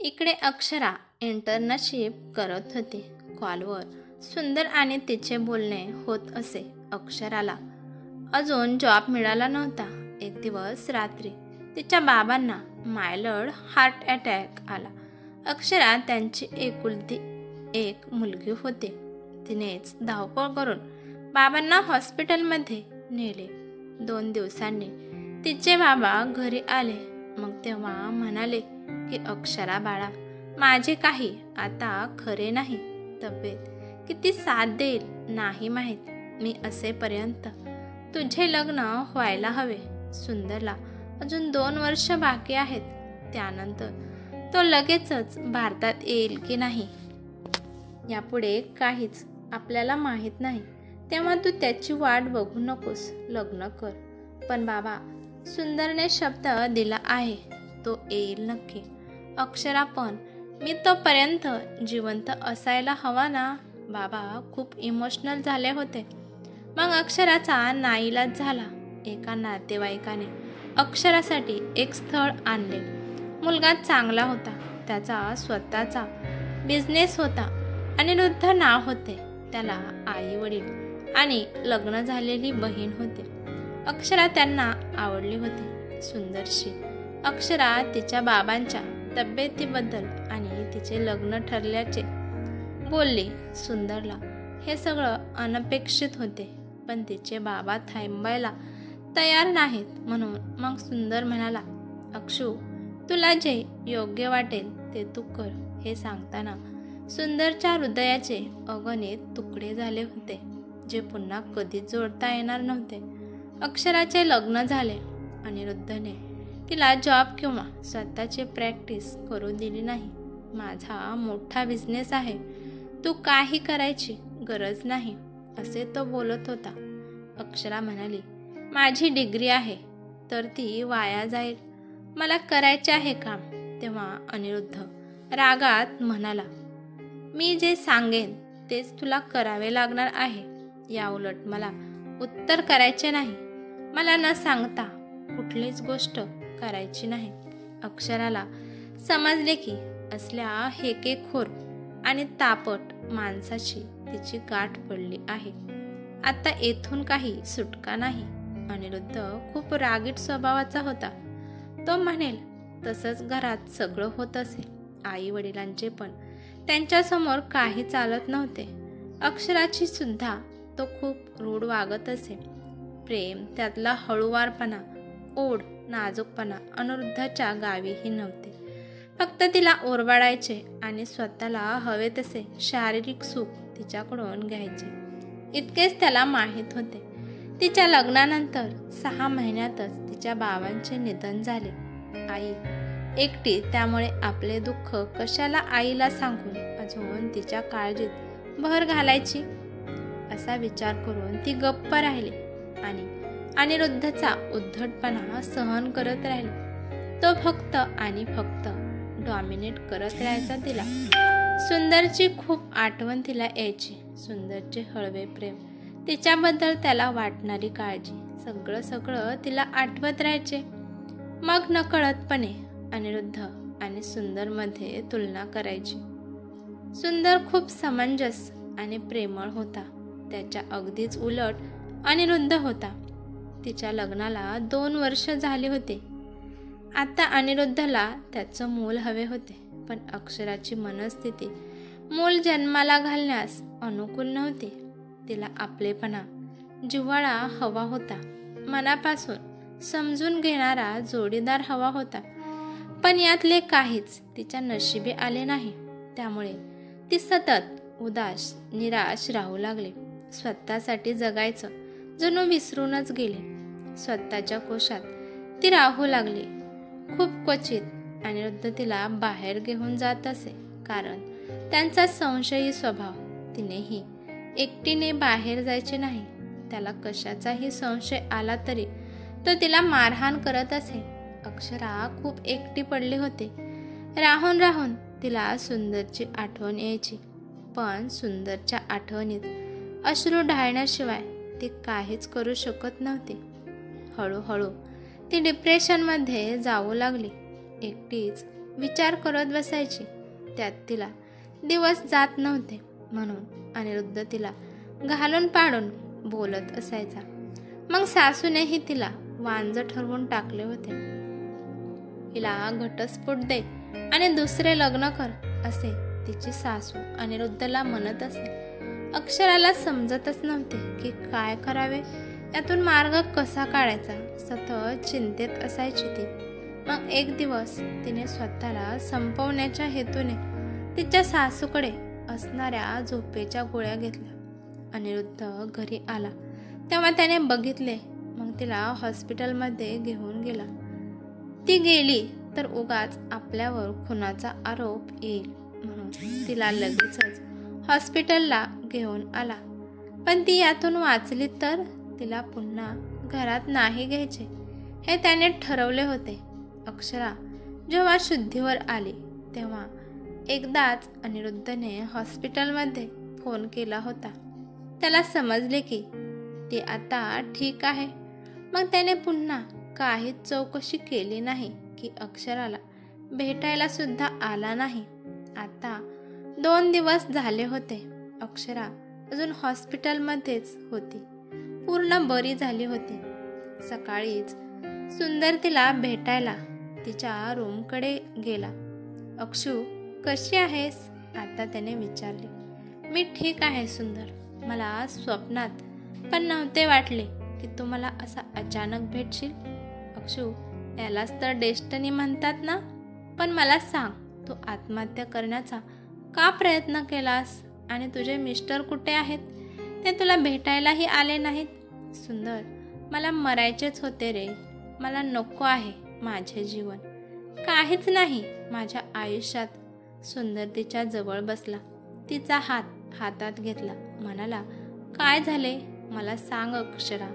इकडे अक्षरा इंटर्नशिप करत होती. कॉलवर सुंदर आणि तिचे बोलणे होत असे. अक्षराला अजून जॉब मिळाला नव्हता. एक दिवस रात्री तिच्या बाबांना मायलड हार्ट अटॅक आला. अक्षरा त्यांची एकुलती एक मुलगी होती. तिनेच धावपळ करून बाबांना हॉस्पिटलमध्ये नेले. 2 दिवसांनी तिचे बाबा घरी आले. मग तेव्हा म्हणाले की अक्षरा बाळा, माझे काही आता खरे नाही. तब्येत किती साथ देईल नाही माहीत. मी असेपर्यंत तुझे लग्न व्हायला हवे. सुंदरला अजून 2 वर्ष बाकी आहेत. त्यानंतर तो लगेचच भारतात येईल की नाही यापुढे काहीच आपल्याला माहीत नाही. तेव्हा तू त्याची वाट बघू नकोस. लग्न कर. पण बाबा, सुंदरने शब्द दिला आहे, तो येईल नक्की. अक्षरा, पण मी तोपर्यंत जिवंत असायला हवा ना. बाबा खूप इमोशनल झाले होते. मग अक्षराचा नाईलाज झाला. एका नातेवाईकाने अक्षरासाठी एक स्थळ आणले. मुलगा चांगला होता. त्याचा स्वतःचा बिझनेस होता. अनिरुद्ध नाव होते. त्याला आई वडील आणि लग्न झालेली बहीण होते. अक्षरा त्यांना आवडली होती. सुंदरशी अक्षरा तिच्या बाबांच्या तब्येतीबद्दल आणि तिचे लग्न ठरल्याचे बोलली. सुंदरला हे सगळं अनपेक्षित होते. पण तिचे बाबा थांबायला तयार नाहीत. म्हणून मग सुंदर म्हणाला, अक्षू, तुला जे योग्य वाटेल ते तू कर. हे सांगताना सुंदरच्या हृदयाचे अगणित तुकडे झाले होते, जे पुन्हा कधीच जोडता येणार नव्हते. अक्षराचे लग्न झाले. अनिरुद्धने तिला जॉब किंवा स्वतःची प्रॅक्टिस करू दिली नाही. माझा मोठा बिझनेस आहे, तू काही करायची गरज नाही, असे तो बोलत होता. अक्षरा म्हणाली, माझी डिग्री आहे तर ती वाया जाईल. मला करायचे आहे काम. तेव्हा अनिरुद्ध रागात म्हणाला, मी जे सांगेन तेच तुला करावे लागणार आहे. याउलट मला उत्तर करायचे नाही. मला न सांगता कुठलीच गोष्ट करायची नाही. अक्षराला समजले की असल्या हेकेखोर आणि तापट माणसाची तिची गाठ पडली आहे. आता येथून काही सुटका नाही. अनिरुद्ध खूप रागीट स्वभावाचा होता. तो म्हणेल तसंच घरात सगळं होत असे. आई वडिलांचे पण त्यांच्यासमोर काही चालत नव्हते. अक्षराची सुद्धा तो खूप रूढ वागत असे. प्रेम, त्यातला हळूवारपणा, ओढ, नाजूकपणा अनिरुद्धच्या गावीही नव्हते. फक्त तिला ओरबाडायचे आणि स्वतःला हवे तसे शारीरिक सुख तिच्याकडून घ्यायचे, इतकेच त्याला माहीत होते. तिच्या लग्नानंतर 6 महिन्यातच तिच्या बाबांचे निधन झाले. आई एकटी, त्यामुळे आपले दुःख कशाला आईला सांगून अजून तिच्या काळजीत भर घालायची, असा विचार करून ती गप्प राहिली आणि अनिरुद्धचा उद्धटपणा सहन करत राहिली. तो फक्त आणि फक्त डॉमिनेट करत राहायचा तिला. सुंदरची खूप आठवण तिला यायची. सुंदरचे हळवे प्रेम, तिच्याबद्दल त्याला वाटणारी काळजी, सगळं तिला आठवत राहायचे. मग नकळतपणे अनिरुद्ध आणि सुंदरमध्ये तुलना करायची. सुंदर खूप समंजस आणि प्रेमळ होता. त्याच्या अगदीच उलट अनिरुद्ध होता. तिच्या लग्नाला 2 वर्ष झाली होती. आता अनिरुद्धला त्याचं मूल हवे होते. पण अक्षराची मनस्थिती मूल जन्माला घालण्यास अनुकूल नव्हती. तिला आपलेपणा, जिव्हाळा हवा होता. मनापासून समजून घेणारा जोडीदार हवा होता. पण यातले काहीच तिच्या नशिबी आले नाही. त्यामुळे ती सतत उदास, निराश राहू लागली. स्वतःसाठी जगायचं जणू विसरूनच गेली. स्वतःच्या कोशात ती राहू लागली. खूप क्वचित अनिरुद्ध तिला बाहेर घेऊन जात असे, कारण त्यांचा संशयी स्वभाव. तिनेही एकटीने बाहेर जायचे नाही. त्याला कशाचाही संशय आला तरी तो तिला मारहाण करत असे. अक्षरा खूप एकटी पडली होती. राहून राहून तिला सुंदरची आठवण यायची. पण सुंदरच्या आठवणीत अश्रू ढाळण्याशिवाय ती काहीच करू शकत नव्हती. हळूहळू ती डिप्रेशनमध्ये जाऊ लागली. एकटीच विचार करत बसायची. त्यात तिला दिवस जात नव्हते म्हणून अनिरुद्ध तिला घालून पाडून बोलत असायचा. मग सासूनेही तिला वांज ठरवून टाकले होते. हिला घटस्फोट दे आणि दुसरे लग्न कर असे तिची सासू अनिरुद्धला म्हणत असे. अक्षराला समजतच नव्हते की काय करावे, यातून मार्ग कसा काढायचा. सतत चिंतेत असायची ती. मग एक दिवस तिने स्वतःला संपवण्याच्या हेतूने तिच्या सासूकडे असणाऱ्या झोपेच्या गोळ्या घेतल्या. अनिरुद्ध घरी आला तेव्हा त्याने बघितले. मग तिला हॉस्पिटलमध्ये घेऊन गेला. ती गेली तर उगाच आपल्यावर खुनाचा आरोप येईल म्हणून तिला लगेचच हॉस्पिटलला घेऊन आला. पण ती यातून वाचली तर तिला पुन्हा घरात नाही घ्यायचे हे त्याने ठरवले होते. अक्षरा जेव्हा शुद्धीवर आली तेव्हा एकदाच अनिरुद्धने हॉस्पिटलमध्ये फोन केला होता. त्याला समजले की ती आता ठीक आहे. मग त्याने पुन्हा काहीच चौकशी केली नाही की अक्षराला भेटायला सुद्धा आला नाही. आता 2 दिवस झाले होते. अक्षरा अजून हॉस्पिटलमध्येच होती. पूर्ण बरी झाली होती. सकाळीच सुंदर तिला भेटायला तिच्या रूमकडे गेला. अक्षू कशी आहेस? आता त्याने विचारले. मी ठीक आहे सुंदर. मला स्वप्नात पण नव्हते वाटले की तू मला असा अचानक भेटशील. अक्षू यालाच तर डेस्टिनी म्हणतात ना. पण मला सांग, तू आत्महत्या करण्याचा का प्रयत्न केलास? आणि तुझे मिस्टर कुठे आहेत? ते तुला भेटायलाही आले नाहीत. सुंदर मला मरायचेच होते रे. मला नको आहे माझे जीवन. काहीच नाही माझ्या आयुष्यात. सुंदर तिच्या जवळ बसला. तिचा हात हातात घेतला. म्हणाला, काय झाले मला सांग अक्षरा.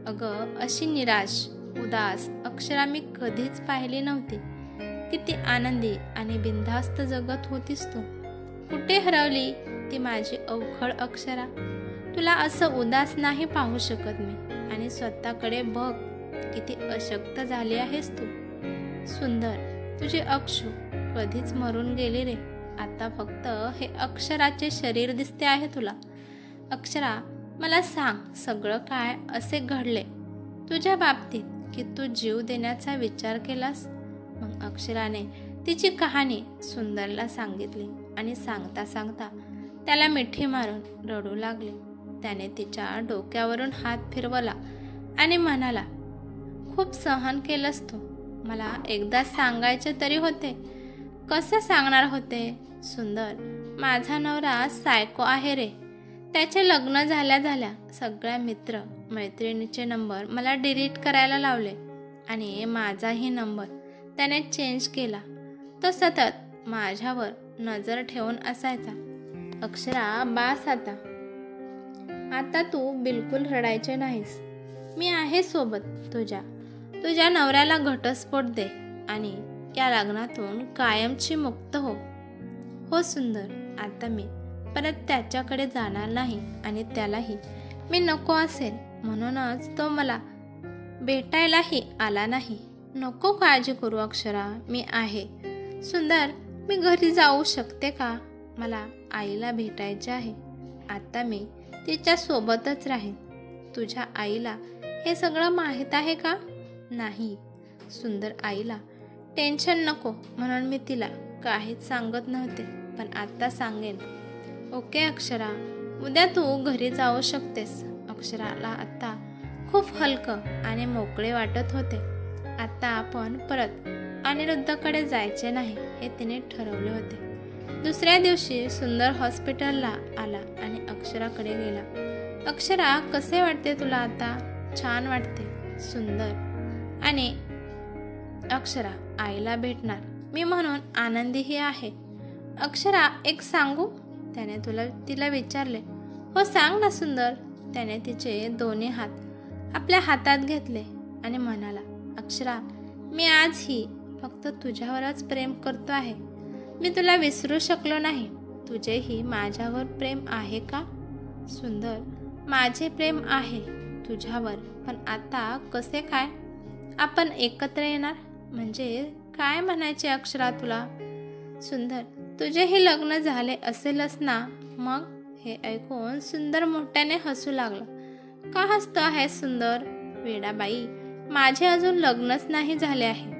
अगं अशी निराश उदास अक्षरा मी कधीच पाहिली नव्हती. किती आनंदी आणि बिनधास्त जगत होतीस तू. कुठे हरवली ती माझी अवखळ अक्षरा. तुला असं उदास नाही पाहू शकत मी. आणि स्वतःकडे बघ, किती अशक्त झाली आहेस तू. सुंदर तुझी अक्षू कधीच मरून गेली रे. आता फक्त हे अक्षराचे शरीर दिसते आहे तुला. अक्षरा मला सांग, सगळं काय असे घडले तुझ्या बाबतीत की तू जीव देण्याचा विचार केलास? मग अक्षराने तिची कहाणी सुंदरला सांगितली आणि सांगता सांगता त्याला मिठी मारून रडू लागले. त्याने तिच्या डोक्यावरून हात फिरवला आणि म्हणाला, खूप सहन केलंस तू. मला एकदा सांगायचे तरी होते. कसं सांगणार होते? सुंदर माझा नवरा सायको आहे रे. त्याचे लग्न झाल्या झाल्या सगळ्या मित्र मैत्रिणीचे नंबर मला डिलीट करायला लावले आणि माझाही नंबर त्याने चेंज केला. तो सतत माझ्यावर नजर ठेवून असायचा. अक्षरा बास आता. आता तू बिलकुल रडायचे नाहीस. मी आहे सोबत तुझ्या. तुझ्या नवऱ्याला घटस्फोट दे आणि या लग्नातून कायमची मुक्त हो. हो सुंदर, आता मी परत त्याच्याकडे जाणार नाही आणि त्यालाही मी नको असेल म्हणूनच तो मला भेटायलाही आला नाही. नको काळजी करू अक्षरा, मी आहे. सुंदर मी घरी जाऊ शकते का? मला आईला भेटायचे आहे. आता मी तिच्या सोबतच राहीन. तुझ्या आईला हे सगळं माहीत आहे का? नाही. सुंदर आईला टेन्शन नको म्हणून मी तिला काहीच सांगत नव्हते, पण आता सांगेन. ओके अक्षरा, उद्या तू घरी जाऊ शकतेस. अक्षराला आता खूप हलकं आणि मोकळे वाटत होते. आता आपण परत अनिरुद्धकडे जायचे नाही हे तिने ठरवले होते. दुसऱ्या दिवशी सुंदर हॉस्पिटलला आला आणि अक्षराकडे गेला. अक्षरा कसे वाटते तुला आता? छान वाटते. सुंदर आणि अक्षरा आईला भेटणार मी म्हणून आनंदीही आहे. अक्षरा एक सांगू? त्याने तिला विचारले. हो सांग ना सुंदर. त्याने तिचे दोन्ही हात आपल्या हातात घेतले आणि म्हणाला, अक्षरा मी आजही फक्त तुझ्यावरच प्रेम करतो आहे. मी तुला विसरू शकलो नाही. तुझेही माझ्यावर प्रेम आहे का? सुंदर माझे प्रेम आहे तुझ्यावर, पण आता कसे काय? आपण एकत्र येणार म्हणजे काय म्हणायचे अक्षरा तुला? सुंदर, तुझेही लग्न झाले असेलच ना? मग? हे ऐकून सुंदर मोठ्याने हसू लागला. का हसतो आहे सुंदर? वेडाबाई, माझे अजून लग्नच नाही झाले आहे.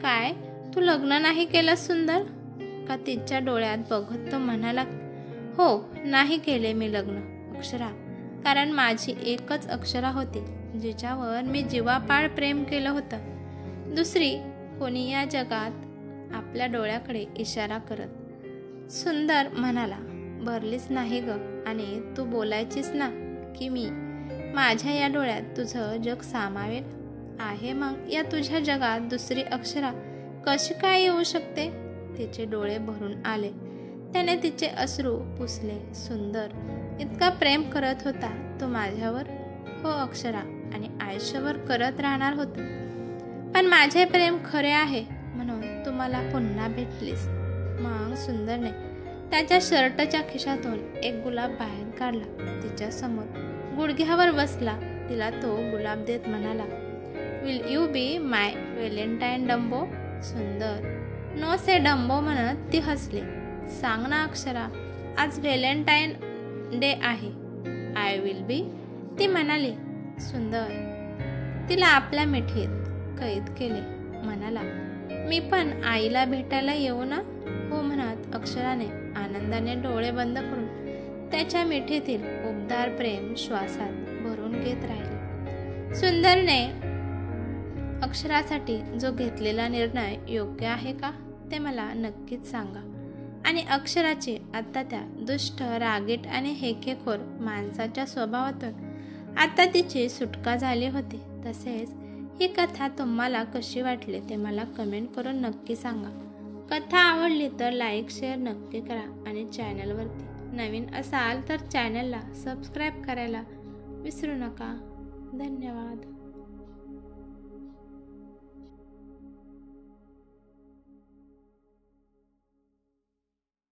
काय, तू लग्न नाही केलं सुंदर? का तिच्या डोळ्यात बघत तो म्हणाला, हो, नाही केले मी लग्न अक्षरा, कारण माझी एकच अक्षरा होती जिच्यावर मी जीवापाड प्रेम केलं होतं. दुसरी कोणी या जगात आपल्या डोळ्याकडे इशारा करत. सुंदर म्हणाला, भरलीच नाही ग, आणि तू बोलायचीस ना की मी माझ्या या डोळ्यात तुझं जग सामावेल आहे. मग या तुझ्या जगात दुसरी अक्षरा कशी काय येऊ शकते? तिचे डोळे भरून आले. त्याने तिचे अश्रू पुसले. सुंदर, इतका प्रेम करत होता तो माझ्यावर? हो अक्षरा, आणि आयुष्यभर करत राहणार होता. पण माझे प्रेम खरे आहे म्हणून तू मला पुन्हा भेटलीस. मग सुंदरने त्याच्या शर्टच्या खिशातून एक गुलाब बाहेर काढला. तिच्या समोर गुडघ्यावर बसला. तिला तो गुलाब देत म्हणाला, will you be my Valentine Dumbo? सुंदर नो से डम्बो म्हणत ती हसली. सांग ना अक्षरा, आज व्हॅलेंटाईन डे आहे. आय विल बी, ती म्हणाली. सुंदर तिला आपल्या मिठीत कैद केले. म्हणाला, मी पण आईला भेटायला येऊ ना? हो म्हणत अक्षराने आनंदाने डोळे बंद करून त्याच्या मिठीतील उबदार प्रेम श्वासात भरून घेत राहिले. सुंदरने अक्षरासाठी जो घेतलेला निर्णय योग्य आहे का ते मला नक्कीच सांगा. आणि अक्षराची आता त्या दुष्ट, रागीट आणि हेकेखोर माणसाच्या स्वभावातून आता तिची सुटका झाली होती. तसेच ही कथा तुम्हाला कशी वाटली ते मला कमेंट करून नक्की सांगा. कथा आवडली तर लाईक शेअर नक्की करा आणि चॅनलवरती नवीन असाल तर चॅनलला सबस्क्राईब करायला विसरू नका. धन्यवाद.